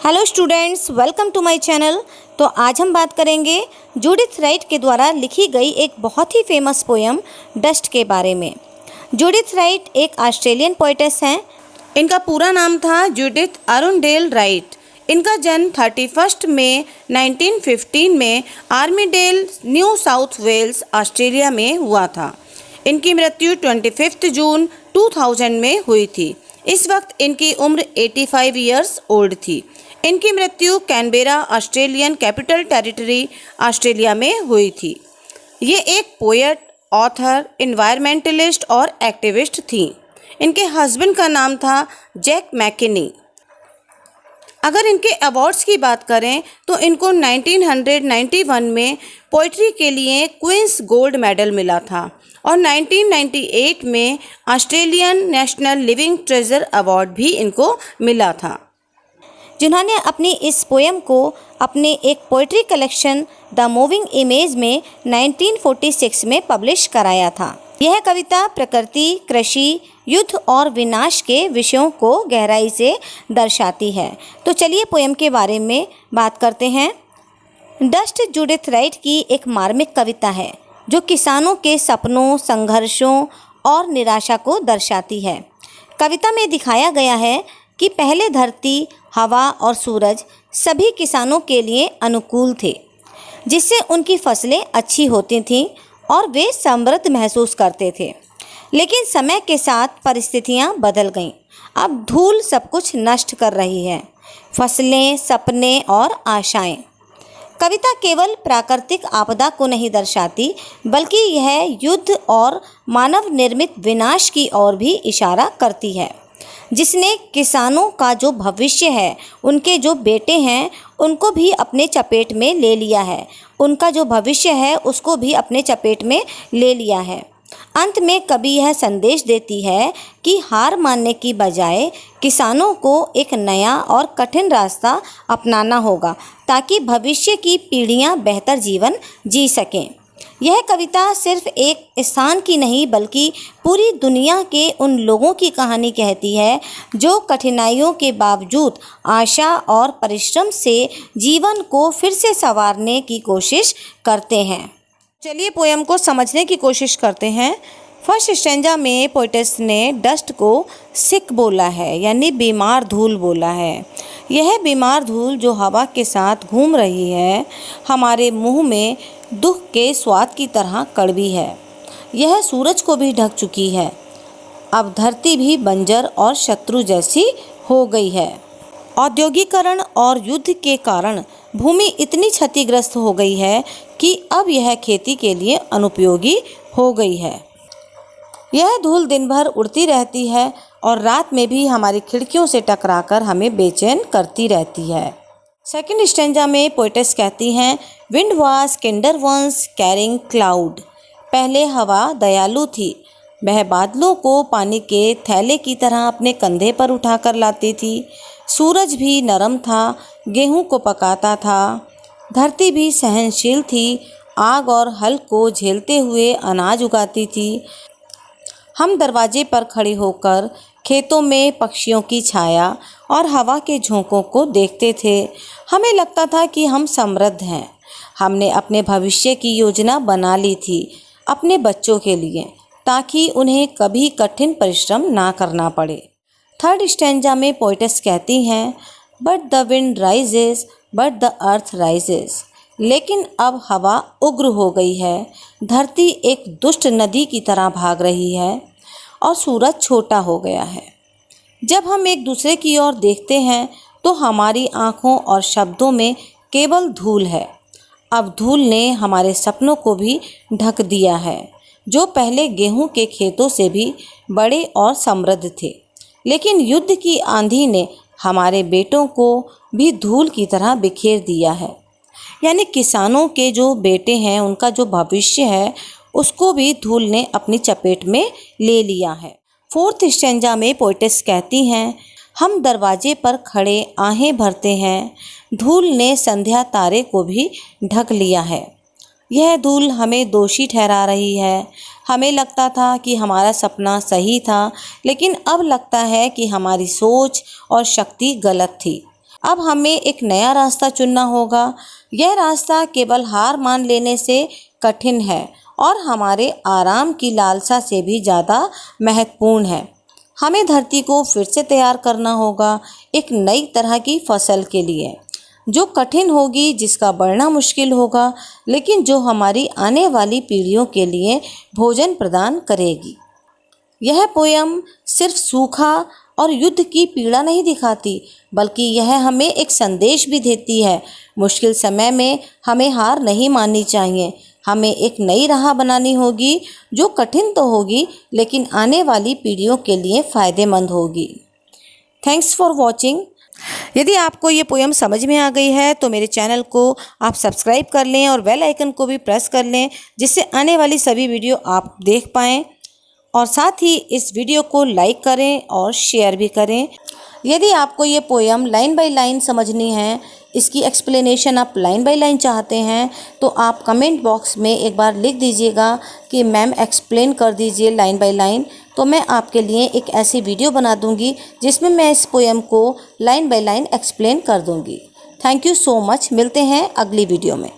Hello students, welcome to my channel. तो आज हम बात करेंगे जूडिथ राइट के द्वारा लिखी गई एक बहुत ही फेमस पोयम डस्ट के बारे में। जूडिथ राइट एक ऑस्ट्रेलियन पोएटेस हैं। इनका पूरा नाम था जूडिथ अरुंडेल राइट। इनका जन्म 31 मई 1915 में आर्मीडेल, न्यू साउथ वेल्स, ऑस्ट्रेलिया में हुआ था। इनकी मृत्यु 25 जून 2000 में हुई थी। इस वक्त इनकी उम्र 85 ईयर्स ओल्ड थी। इनकी मृत्यु Canberra, Australian capital territory, Australia में हुई थी। ये एक पोएट, ऑथर, इन्वायरमेंटलिस्ट और एक्टिविस्ट थी। इनके हस्बैंड का नाम था जैक मैकिनी। अगर इनके अवार्ड्स की बात करें तो इनको 1991 में पोइट्री के लिए क्वींस गोल्ड मेडल मिला था और 1998 में Australian national living treasure award भी इनको मिला था, जिन्होंने अपनी इस पोएम को अपने एक poetry collection the moving image में 1946 में पब्लिश कराया था। यह कविता प्रकृति, कृषि, युद्ध और विनाश के विषयों को गहराई से दर्शाती है। तो चलिए पोएम के बारे में बात करते हैं। डस्ट जूडिथ राइट की एक मार्मिक कविता है जो किसानों के सपनों, संघर्षों और निराशा को दर्शाती है। कविता में दिखाया गया है कि पहले धरती, हवा और सूरज सभी किसानों के लिए अनुकूल थे, जिससे उनकी फसलें अच्छी होती थीं और वे समृद्ध महसूस करते थे। लेकिन समय के साथ परिस्थितियां बदल गईं। अब धूल सब कुछ नष्ट कर रही है, फसलें, सपने और आशाएं। कविता केवल प्राकृतिक आपदा को नहीं दर्शाती, बल्कि यह युद्ध और मानव निर्मित विनाश की ओर भी इशारा करती है, जिसने किसानों का जो भविष्य है, उनके जो बेटे हैं, उनको भी अपने चपेट में ले लिया है। उनका जो भविष्य है उसको भी अपने चपेट में ले लिया है। अंत में कवि यह संदेश देती है कि हार मानने की बजाय किसानों को एक नया और कठिन रास्ता अपनाना होगा, ताकि भविष्य की पीढ़ियां बेहतर जीवन जी सकें। यह कविता सिर्फ एक स्थान की नहीं, बल्कि पूरी दुनिया के उन लोगों की कहानी कहती है जो कठिनाइयों के बावजूद आशा और परिश्रम से जीवन को फिर से संवारने की कोशिश करते हैं। चलिए पोएम को समझने की कोशिश करते हैं। फर्स्ट स्टैंजा में पोएटेस ने डस्ट को सिक बोला है, यानी बीमार धूल बोला है। यह बीमार धूल जो हवा के साथ घूम रही है, हमारे मुंह में दुख के स्वाद की तरह कड़वी है। यह सूरज को भी ढक चुकी है। अब धरती भी बंजर और शत्रु जैसी हो गई है। औद्योगिकरण और युद्ध के कारण भूमि इतनी क्षतिग्रस्त हो गई है कि अब यह खेती के लिए अनुपयोगी हो गई है। यह धूल दिन भर उड़ती रहती है और रात में भी हमारी खिड़कियों से टकराकर हमें बेचैन करती रहती है। सेकंड स्टैंजा में पोएटेस कहती हैं, wind was kinder once carrying cloud. पहले हवा दयालु थी। वह बादलों को पानी के थैले की तरह अपने कंधे पर उठाकर लाती थी। सूरज भी नरम था, गेहूं को पकाता था। धरती भी सहनशील थी, आग और हल को झेलते हुए अनाज उगाती थी। हम दरवाजे पर खड़े होकर खेतों में पक्षियों की छाया और हवा के झोंकों को देखते थे। हमें लगता था कि हम समृद्ध हैं। हमने अपने भविष्य की योजना बना ली थी, अपने बच्चों के लिए, ताकि उन्हें कभी कठिन परिश्रम ना करना पड़े। थर्ड स्टैंजा में पोएटेस कहती हैं, but the wind rises but the earth rises. लेकिन अब हवा उग्र हो गई है। धरती एक दुष्ट नदी की तरह भाग रही है और सूरज छोटा हो गया है। जब हम एक दूसरे की ओर देखते हैं तो हमारी आँखों और शब्दों में केवल धूल है। अब धूल ने हमारे सपनों को भी ढक दिया है, जो पहले गेहूं के खेतों से भी बड़े और समृद्ध थे। लेकिन युद्ध की आंधी ने हमारे बेटों को भी धूल की तरह बिखेर दिया है। यानी किसानों के जो बेटे हैं, उनका जो भविष्य है, उसको भी धूल ने अपनी चपेट में ले लिया है। फोर्थ स्टैंजा में पोएटेस कहती हैं, हम दरवाजे पर खड़े आहें भरते हैं। धूल ने संध्या तारे को भी ढक लिया है। यह धूल हमें दोषी ठहरा रही है। हमें लगता था कि हमारा सपना सही था, लेकिन अब लगता है कि हमारी सोच और शक्ति गलत थी। अब हमें एक नया रास्ता चुनना होगा। यह रास्ता केवल हार मान लेने से कठिन है और हमारे आराम की लालसा से भी ज़्यादा महत्वपूर्ण है। हमें धरती को फिर से तैयार करना होगा एक नई तरह की फसल के लिए, जो कठिन होगी, जिसका बढ़ना मुश्किल होगा, लेकिन जो हमारी आने वाली पीढ़ियों के लिए भोजन प्रदान करेगी। यह पोयम सिर्फ सूखा और युद्ध की पीड़ा नहीं दिखाती, बल्कि यह हमें एक संदेश भी देती है। मुश्किल समय में हमें हार नहीं माननी चाहिए। हमें एक नई राह बनानी होगी, जो कठिन तो होगी, लेकिन आने वाली पीढ़ियों के लिए फ़ायदेमंद होगी। Thanks for watching. यदि आपको ये पोयम समझ में आ गई है तो मेरे चैनल को आप सब्सक्राइब कर लें और बेल आइकन को भी प्रेस कर लें, जिससे आने वाली सभी वीडियो आप देख पाएँ। और साथ ही इस वीडियो को लाइक करें और शेयर भी करें। यदि आपको ये पोयम लाइन बाय लाइन समझनी है, इसकी एक्सप्लेनेशन आप लाइन बाय लाइन चाहते हैं, तो आप कमेंट बॉक्स में एक बार लिख दीजिएगा कि मैम एक्सप्लेन कर दीजिए लाइन बाय लाइन। तो मैं आपके लिए एक ऐसी वीडियो बना दूंगी जिसमें मैं इस पोयम को लाइन बाय लाइन एक्सप्लेन कर दूंगी। Thank you so much. मिलते हैं अगली वीडियो में।